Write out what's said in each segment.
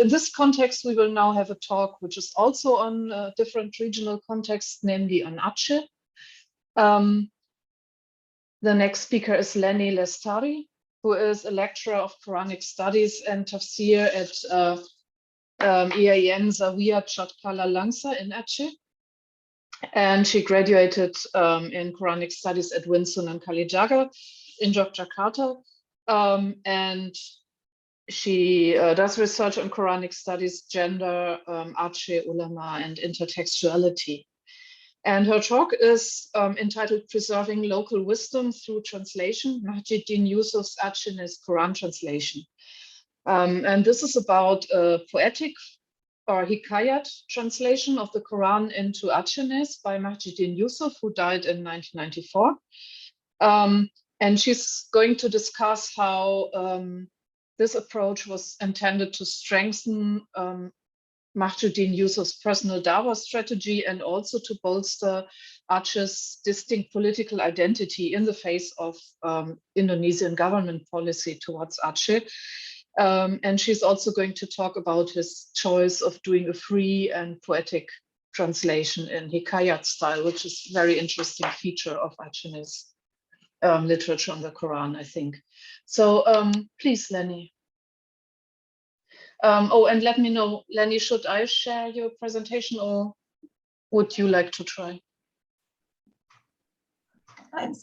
In this context, we will now have a talk which is also on a different regional context, namely on Aceh. The next speaker is Lenni Lestari, who is a lecturer of Quranic studies and tafsir at IAIN Zawiya Chatkala Langsa in Aceh. And she graduated in Quranic studies at Sunan Kalijaga in Yogyakarta. And she does research on Quranic studies, gender, Aceh, Ulama, and intertextuality. And her talk is entitled Preserving Local Wisdom Through Translation, Mahjiddin Jusuf's Acehnese Quran Translation. And this is about a poetic or hikayat translation of the Quran into Acehnese by Mahjiddin Jusuf, who died in 1994. And she's going to discuss how this approach was intended to strengthen Mahjiddin Jusuf's personal dawah strategy and also to bolster Aceh's distinct political identity in the face of Indonesian government policy towards Aceh. And she's also going to talk about his choice of doing a free and poetic translation in hikayat style, which is a very interesting feature of Acehnese literature on the Quran, I think. So please, Lenni. Oh, and let me know, Lenni, should I share your presentation or would you like to try? I'm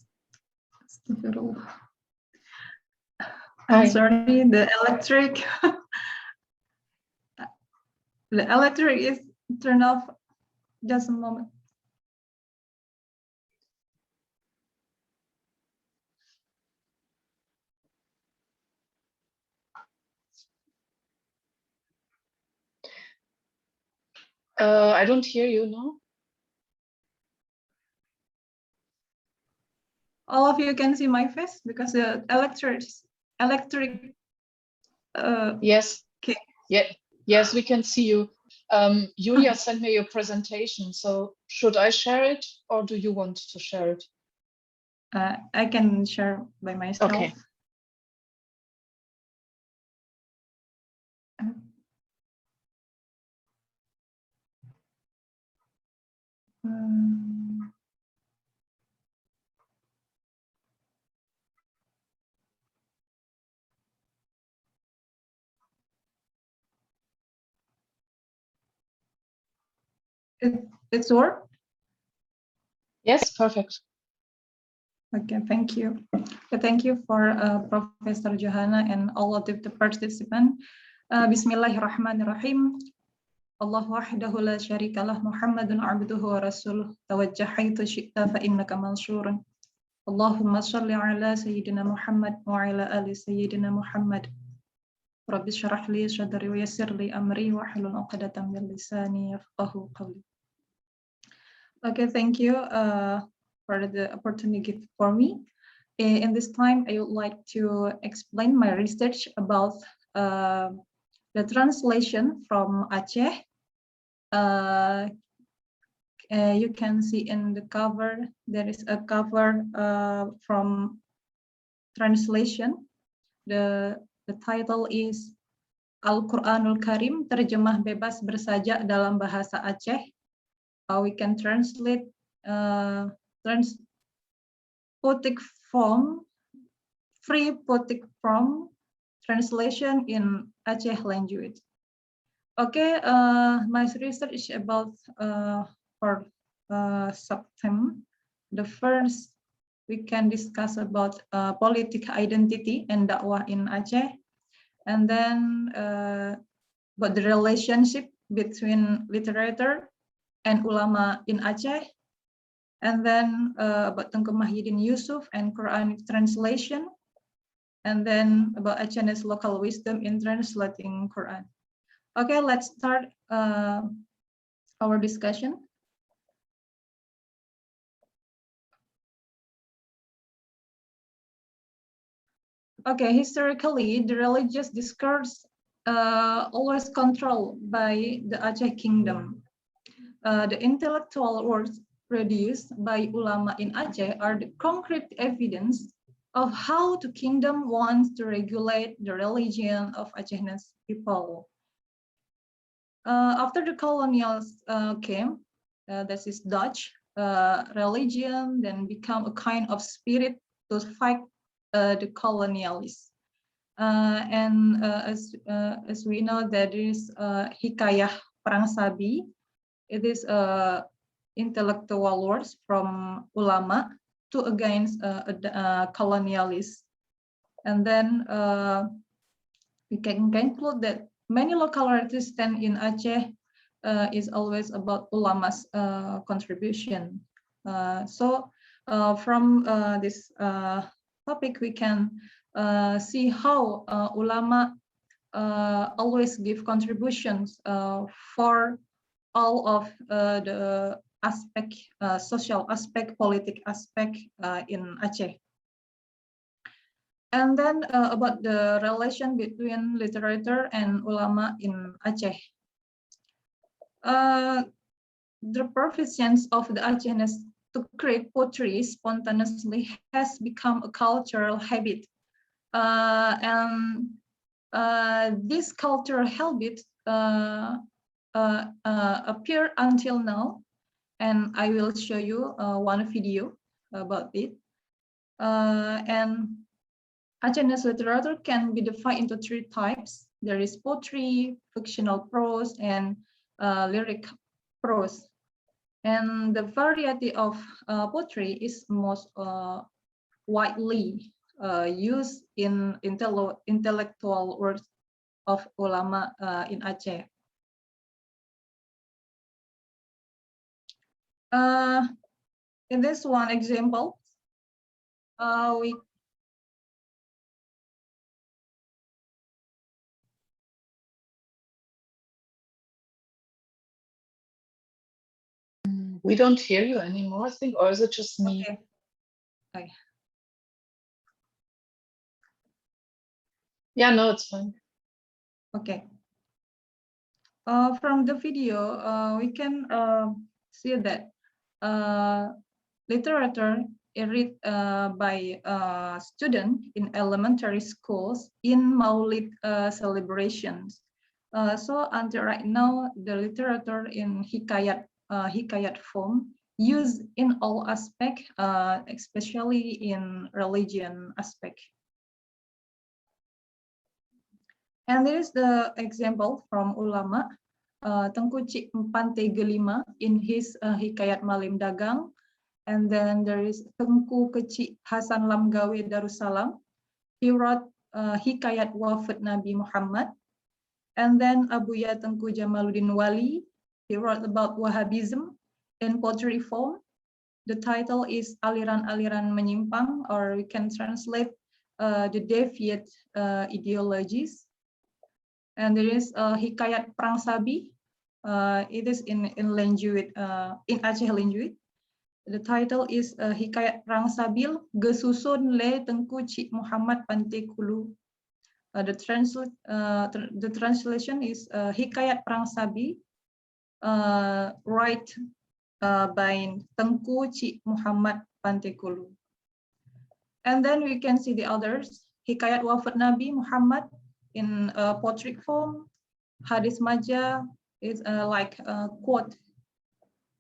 sorry, the electric is turned off. Just a moment. I don't hear you, no? All of you can see my face because the electric. Yes. Okay. Yeah. Yes, we can see you. Julia sent me your presentation. So should I share it or do you want to share it? I can share by myself. Okay. It's work? Yes, perfect. Okay, thank you. Thank you for Professor Johanna and all of the participants. Bismillahirrahmanirrahim. Allahu wahdahu la syarika lah Muhammadun abduhu wa rasuluh tawajjah haitsu syi'ta fa innaka mansurun. Allahumma shalli ala sayyidina Muhammad wa ala ali sayyidina Muhammad. Rabbi shrah li sadri wa yassir li amri wa hlul 'uqdatam min lisani yafqahu qawli. Okay, thank you for the opportunity for me. In this time, I would like to explain my research about the translation from Aceh. You can see in the cover, there is a cover from translation. The title is Al-Qur'anul Karim, terjemah bebas bersajak dalam bahasa Aceh. We can translate poetic form, free poetic form translation in Aceh language. Okay, my research is about for subtheme. The first, we can discuss about political identity and dakwah in Aceh, and then about the relationship between literature and ulama in Aceh, and then about Tengku Mahjiddin Jusuf and Quranic translation, and then about Acehnese local wisdom in translating Quran. Okay, let's start our discussion. Okay, historically, the religious discourse always controlled by the Aceh kingdom. The intellectual works produced by ulama in Aceh are the concrete evidence of how the kingdom wants to regulate the religion of Acehnese people. After the colonials came, that is Dutch, religion then become a kind of spirit to fight the colonialists. As we know, there is Hikayah Perang Sabi. It is intellectual words from Ulama to against colonialists. And then we can conclude that many local resistance in Aceh is always about Ulama's contribution. So from this topic, we can see how Ulama always give contributions for all of the aspect, social aspect, politic aspect in Aceh. And then about the relation between literature and ulama in Aceh. The proficiency of the Acehnese to create poetry spontaneously has become a cultural habit. This cultural habit appear until now, and I will show you one video about it. And Acehnese literature can be divided into three types. There is poetry, fictional prose, and lyric prose. And the variety of poetry is most widely used in intellectual works of ulama in Aceh. In this one example, we don't hear you anymore, I think, or is it just me? Okay. Yeah, no, it's fine. Okay. From the video, we can see that literature is read by students in elementary schools in Maulid celebrations. So until right now, the literature in hikayat form used in all aspects, especially in religion aspect. And there is the example from ulama, Tengku Cik Mpante Gelima in his Hikayat Malim Dagang. And then there is Tengku Kecik Hasan Lamgawe Darussalam. He wrote Hikayat Wafat Nabi Muhammad. And then Abuya Tengku Jamaluddin Wali, he wrote about Wahhabism in poetry form. The title is Aliran-Aliran Menyimpang, or we can translate the deviant ideologies. And there is Hikayat Perang Sabi. It is in language, in Aceh language. The title is Hikayat Perang Sabil Gesusun le Tengku Cik Muhammad Pante Kulu. The translation is Hikayat Perang Sabi, right by Tengku Cik Muhammad Pante Kulu. And then we can see the others. Hikayat Wafat Nabi Muhammad in poetry form. Hadis Maja is like a quote.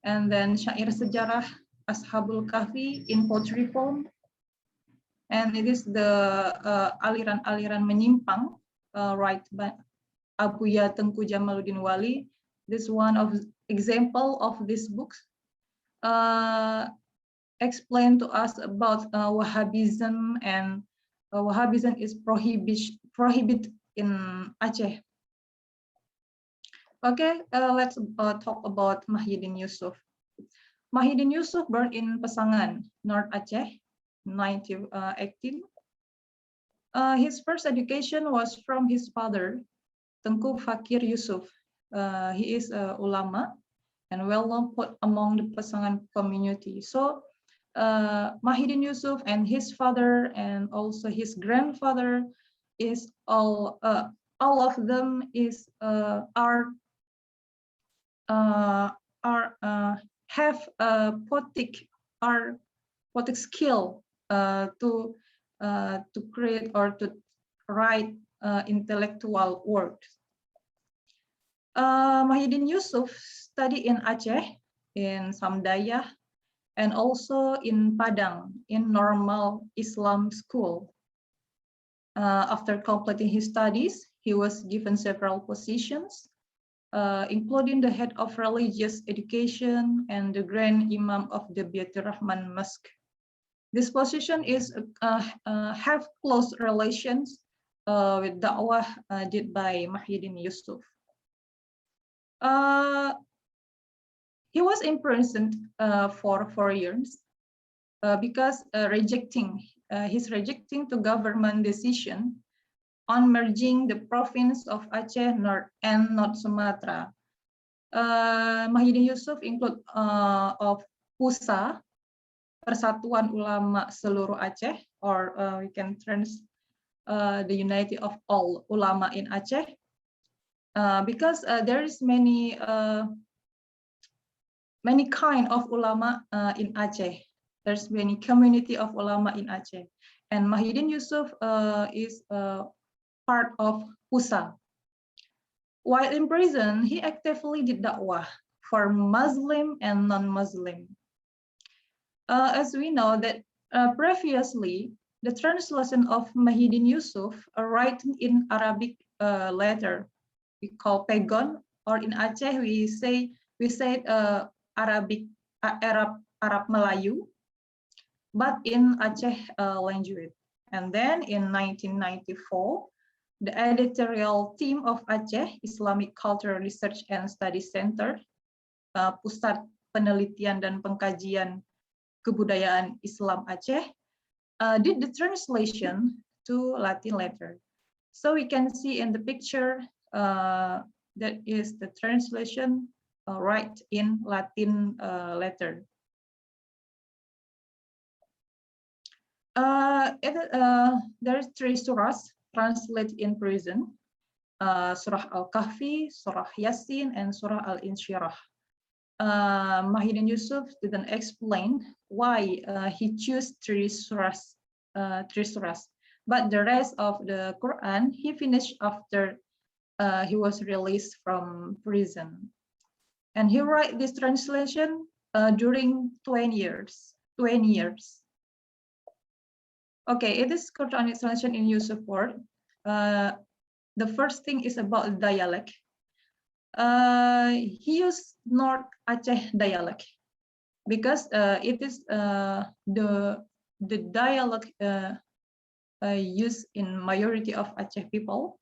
And then Syair Sejarah Ashabul Kahfi in poetry form. And it is the Aliran-Aliran Menyimpang, right by Abuya Tengku Jamaluddin Wali. This one of example of this book explain to us about Wahhabism, and Wahhabism is prohibited in Aceh. Okay, let's talk about Mahjiddin Jusuf. Mahjiddin Jusuf born in Pesangan, North Aceh, 1918. His first education was from his father, Tengku Fakir Jusuf. He is a ulama and well-known among the Pesangan community. So Mahjiddin Jusuf and his father and also his grandfather is all of them is have a poetic skill to create or to write intellectual works. Mahjiddin Jusuf studied in Aceh, in Samdaya, and also in Padang, in normal Islam school. After completing his studies, he was given several positions, including the head of religious education and the grand imam of the Baitur Rahman Mosque. This position is have close relations with da'wah did by Mahjiddin Jusuf. He was imprisoned for 4 years because he's rejecting the government decision on merging the province of Aceh North and North Sumatra. Mahjiddin Jusuf include of PUSA, Persatuan Ulama Seluruh Aceh, or we can the unity of all ulama in Aceh, because there is many kind of ulama in Aceh. There's many community of ulama in Aceh, and Mahjiddin Jusuf is part of PUSA. While in prison, he actively did da'wah for Muslim and non-Muslim. As we know that previously, the translation of Mahjiddin Jusuf written in Arabic letter, we call Pegon, or in Aceh we say Arabic Arab Melayu, but in Aceh language. And then in 1994, the editorial team of Aceh Islamic Cultural Research and Studies Center, Pusat Penelitian dan Pengkajian Kebudayaan Islam Aceh, did the translation to Latin letter. So we can see in the picture that is the translation right in Latin letter. There is 3 surahs translated in prison: Surah Al-Kahfi, Surah Yasin, and Surah Al-Insyirah. Mahjiddin Jusuf didn't explain why he chose 3 surahs, but the rest of the Quran he finished after he was released from prison, and he wrote this translation during 20 years. Okay, it is Quranic translation in Jusuf word. The first thing is about dialect. He used North Aceh dialect because it is the dialect used in majority of Aceh people,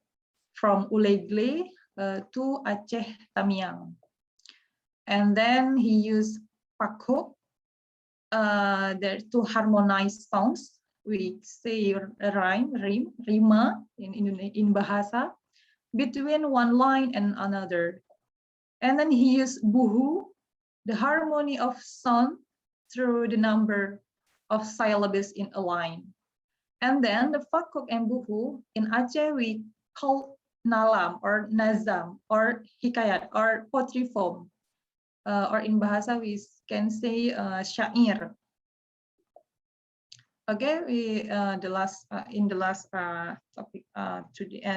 from Ulegle to Aceh Tamiang. And then he used Pakho to harmonize sounds. We say rima in Bahasa, between one line and another. And then he used buhu, the harmony of sound through the number of syllables in a line. And then the fakuk and buhu in Aceh we call nalam or nazam or hikayat or poetry form, or in Bahasa we can say syair. Okay, in the last topic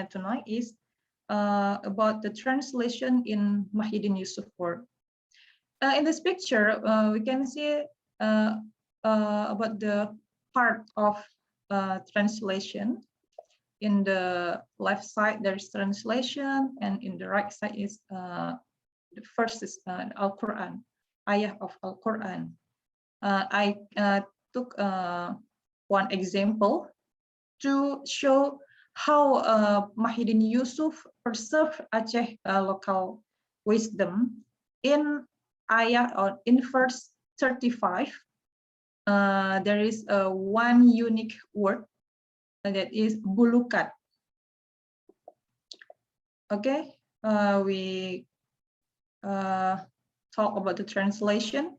tonight is about the translation in Mahjiddin Jusuf word. In this picture, we can see about the part of translation. In the left side, there's translation, and in the right side is the first is Al-Quran, ayah of Al-Quran. I took one example to show how Mahjiddin Jusuf preserved Aceh local wisdom. In ayah or in verse 35, there is one unique word that is bulukat. Okay, we talk about the translation.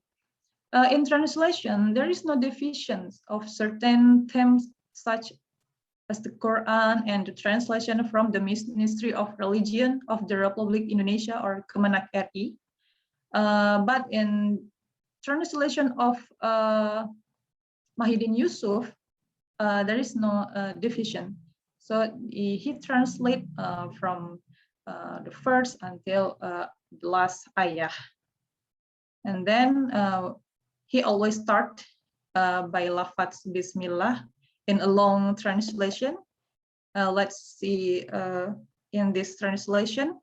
In translation, there is no division of certain themes such as the Quran and the translation from the Ministry of Religion of the Republic Indonesia or Kemenak RI. But in translation of Mahjiddin Jusuf, there is no division. So he translate from the first until the last ayah. And then he always start by lafaz Bismillah in a long translation. Let's see in this translation.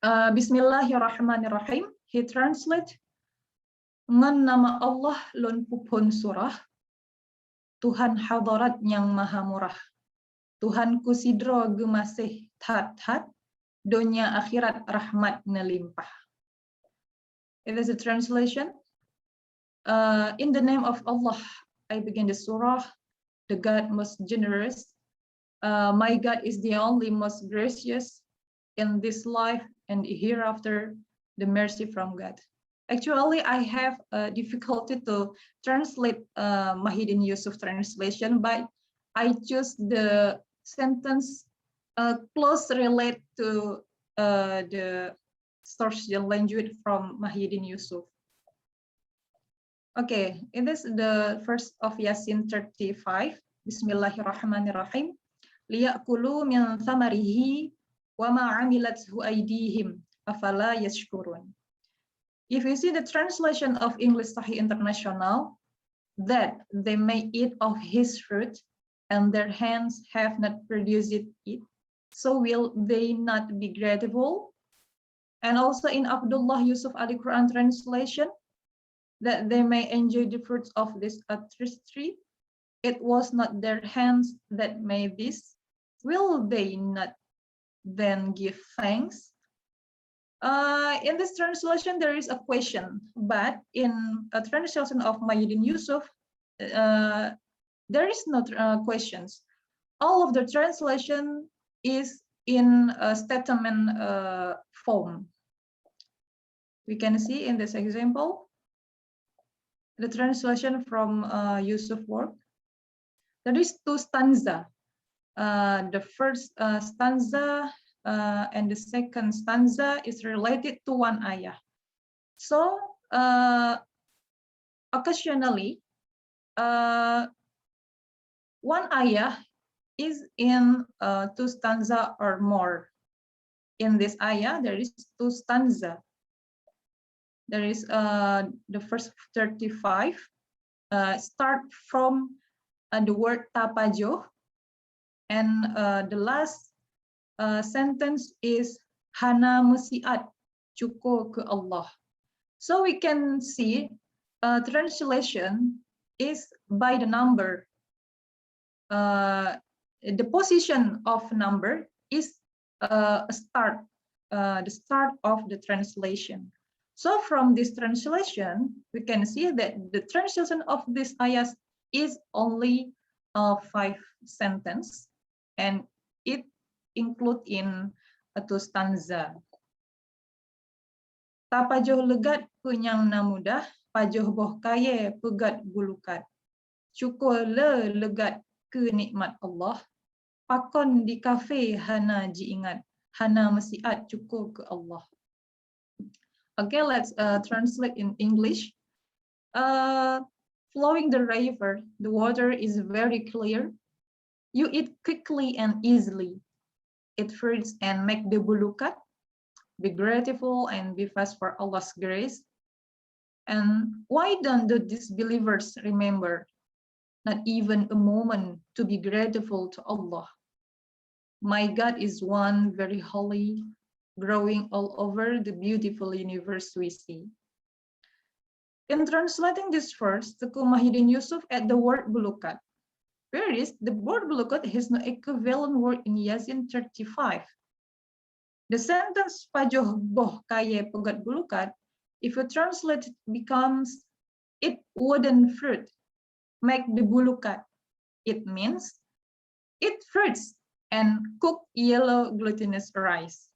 Bismillahirrahmanirrahim. He translate ngan nama Allah lun pupun surah, Tuhan hadarat yang maha murah, Tuhan kusidro gemasih tat-tat, dunia akhirat rahmat nelimpah. It is a translation. In the name of Allah, I begin the surah, the God most generous. My God is the only most gracious in this life and hereafter, the mercy from God. Actually, I have difficulty to translate Mahjiddin Jusuf translation, but I choose the sentence close relate to the source language from Mahjiddin Jusuf. Okay, it is the first of Yasin 35. Bismillahirrahmanirrahim. Liya'kulu min thamarihi wa ma 'amilathu aydihim afala yashkurun. If you see the translation of English Sahih International, that they may eat of his fruit and their hands have not produced it, so will they not be grateful? And also in Abdullah Yusuf Ali Quran translation, that they may enjoy the fruits of this tree. It was not their hands that made this. Will they not then give thanks? In this translation, there is a question, but in a translation of Mahjiddin Jusuf, there is no questions. All of the translation is in a statement form. We can see in this example, the translation from Jusuf work. There is two stanza. The first stanza and the second stanza is related to one ayah. So occasionally, one ayah is in two stanza or more. In this ayah, there is two stanza. There is the first 35 start from the word tapajoh, and the last sentence is hana musiat cukup ke Allah. So we can see translation is by the number. The position of number is the start of the translation. So from this translation, we can see that the translation of this ayat is only 5 sentences, and it include in two stanza. Tapajoh legat punyang namudah, pajoh boh kaye pegat bulukat. Syukur le legat ke nikmat Allah, pakon di kafe hana ji ingat, hana mesiat cukup ke Allah. Okay, let's translate in English. Flowing the river, the water is very clear. You eat quickly and easily. Eat fruits and make the bulukat. Be grateful and be fast for Allah's grace. And why don't the disbelievers remember not even a moment to be grateful to Allah? My God is one, very holy, growing all over the beautiful universe we see. In translating this verse, Tengku Mahjiddin Jusuf add the word bulukat. Whereas the word bulukat has no equivalent word in Yasin 35. The sentence pajoh boh kaye pegat bulukat, if you translate it, becomes eat wooden fruit, make the bulukat. It means eat fruits and cook yellow glutinous rice.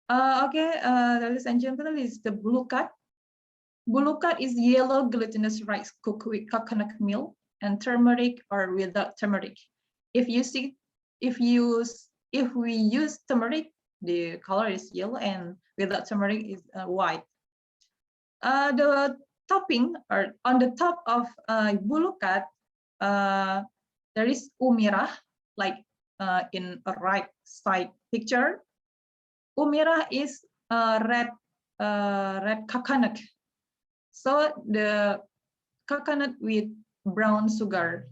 Ladies and gentlemen, this is the bulukat. Bulukat is yellow glutinous rice cooked with coconut milk and turmeric or without turmeric. If we use turmeric, the color is yellow, and without turmeric is white. The topping, or on the top of bulukat, there is umirah, like in a right side picture. Umirah is red coconut. So the coconut with brown sugar.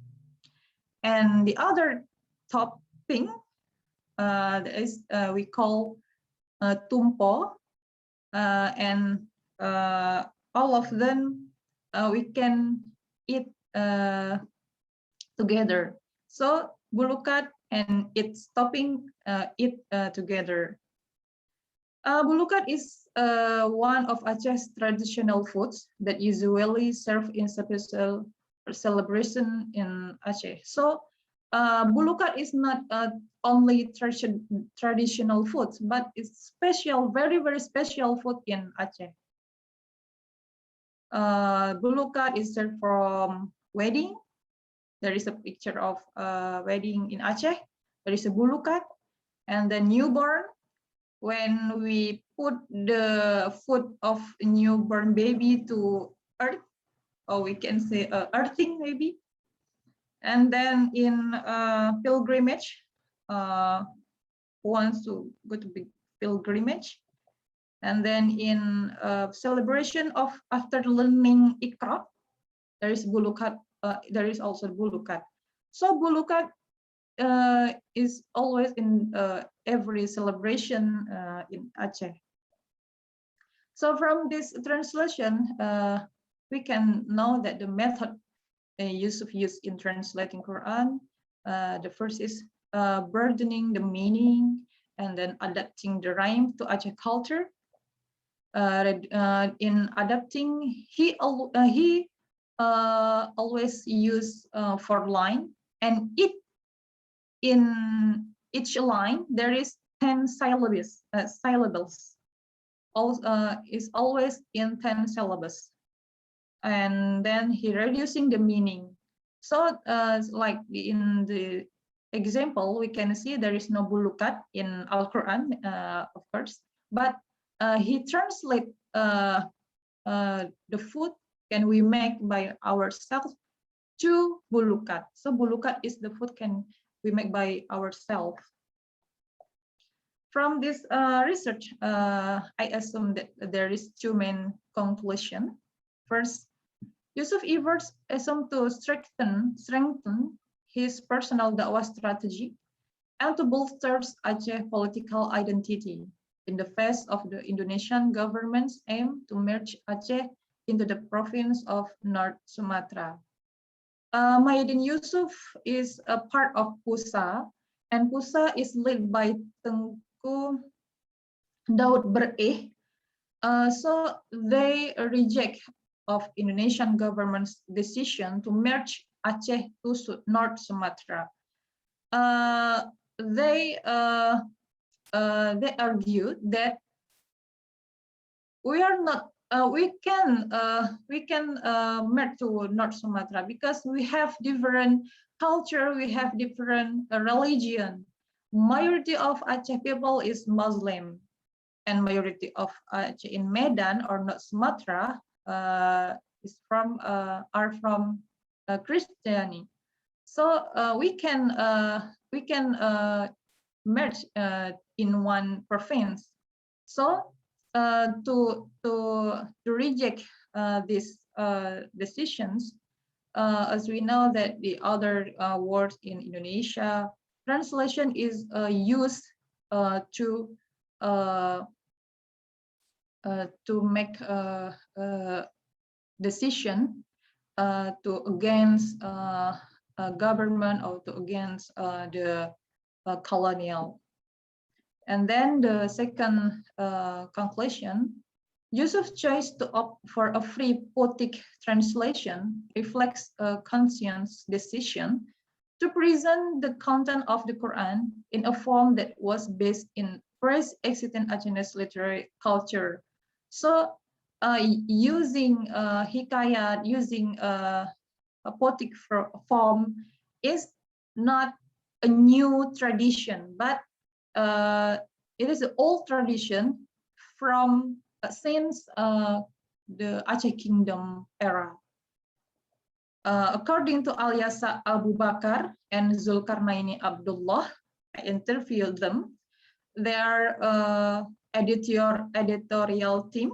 And the other topping is we call tumpo, and all of them we can eat together. So bulukat and its topping eat together. Bulukat is one of Aceh's traditional foods that usually served in special celebration in Aceh. So bulukat is not only traditional food, but it's special, very, very special food in Aceh. Bulukat is served from wedding. There is a picture of a wedding in Aceh. There is a bulukat, and then newborn. When we put the food of a newborn baby to earth, or we can say earthing maybe. And then in pilgrimage, who wants to go to pilgrimage. And then in celebration of after learning Iqra, there is bulukat. There is also bulukat. So bulukat is always in every celebration in Aceh. So from this translation, we can know that the method Jusuf used in translating Quran, the first is broadening the meaning and then adapting the rhyme to Aceh culture. In adapting, he always use for line, and in each line there is 10 syllables. Is always in 10 syllables, and then he reducing the meaning. So like in the example, we can see there is no bulukat in Al-Quran, of course, but he translate the food can we make by ourselves to bulukat. So bulukat is the food can we make by ourselves. From this research, I assume that there is two main conclusions. First, Jusuf efforts assume to strengthen his personal dakwah strategy and to bolster Aceh political identity in the face of the Indonesian government's aim to merge Aceh into the province of North Sumatra. Mahjiddin Jusuf is a part of Pusa, and Pusa is led by Tengku Daud Bereh. So they reject of Indonesian government's decision to merge Aceh to North Sumatra. They argue that we are not we can merge to North Sumatra because we have different culture, we have different religion. Majority of Aceh people is Muslim, and majority of Aceh in Medan or North Sumatra are from Christianity. So we can merge in one province. So to reject these decisions, as we know that the other words in Indonesia, translation is used to make a decision to against government or to against the colonial. And then the second conclusion, Jusuf's choice to opt for a free poetic translation reflects a conscious decision to present the content of the Quran in a form that was based in pre-existing Acehnese literary culture. So using hikayat, using a poetic form is not a new tradition, but it is an old tradition from since the Aceh Kingdom era. According to Alyasa Abu Bakar and Zulkarnaini Abdullah, I interviewed them. their editorial team,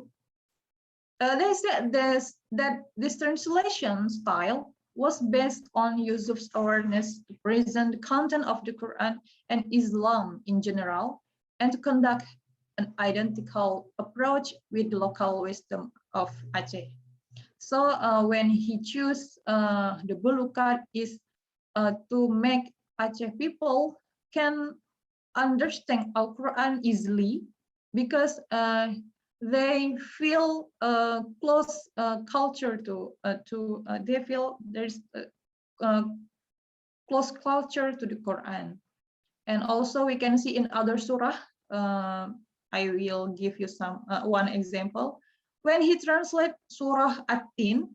they said that this translation style was based on Jusuf's awareness to present the content of the Quran and Islam in general, and to conduct an identical approach with the local wisdom of Aceh. So when he chose the GloQur is to make Aceh people can understand Al-Quran easily, because they feel close culture to they feel there's close culture to the Quran. And also we can see in other surah, I will give you some one example. When he translates Surah At-Tin,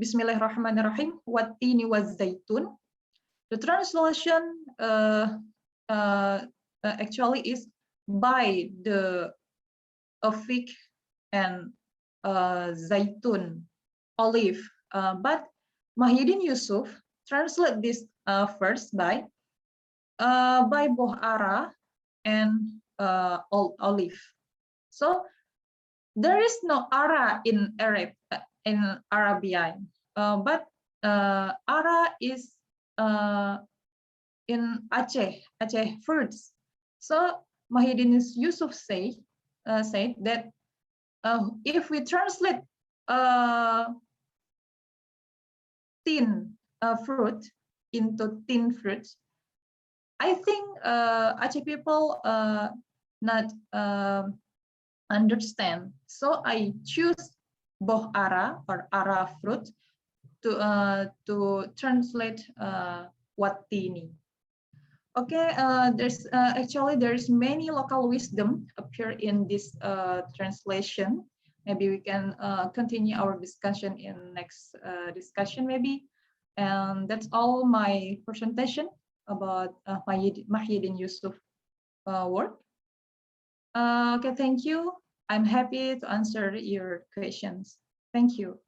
Bismillahirrahmanirrahim, Wat-Tini Waz-Zaitun, the translation actually is by the fig and zaitun, olive. But Mahjiddin Jusuf translate this first by boh ara and olive. So there is no ara in Arabian, but ara is in Aceh fruits. So Mahjiddin Jusuf said that if we translate tin fruit into tin fruits, I think Aceh people not understand. So I choose boh ara or ara fruit to translate Wat-Tini. Okay, there's many local wisdom appear in this translation. Maybe we can continue our discussion in next discussion maybe. And that's all my presentation about Mahjiddin Jusuf work. Okay, thank you. I'm happy to answer your questions. Thank you.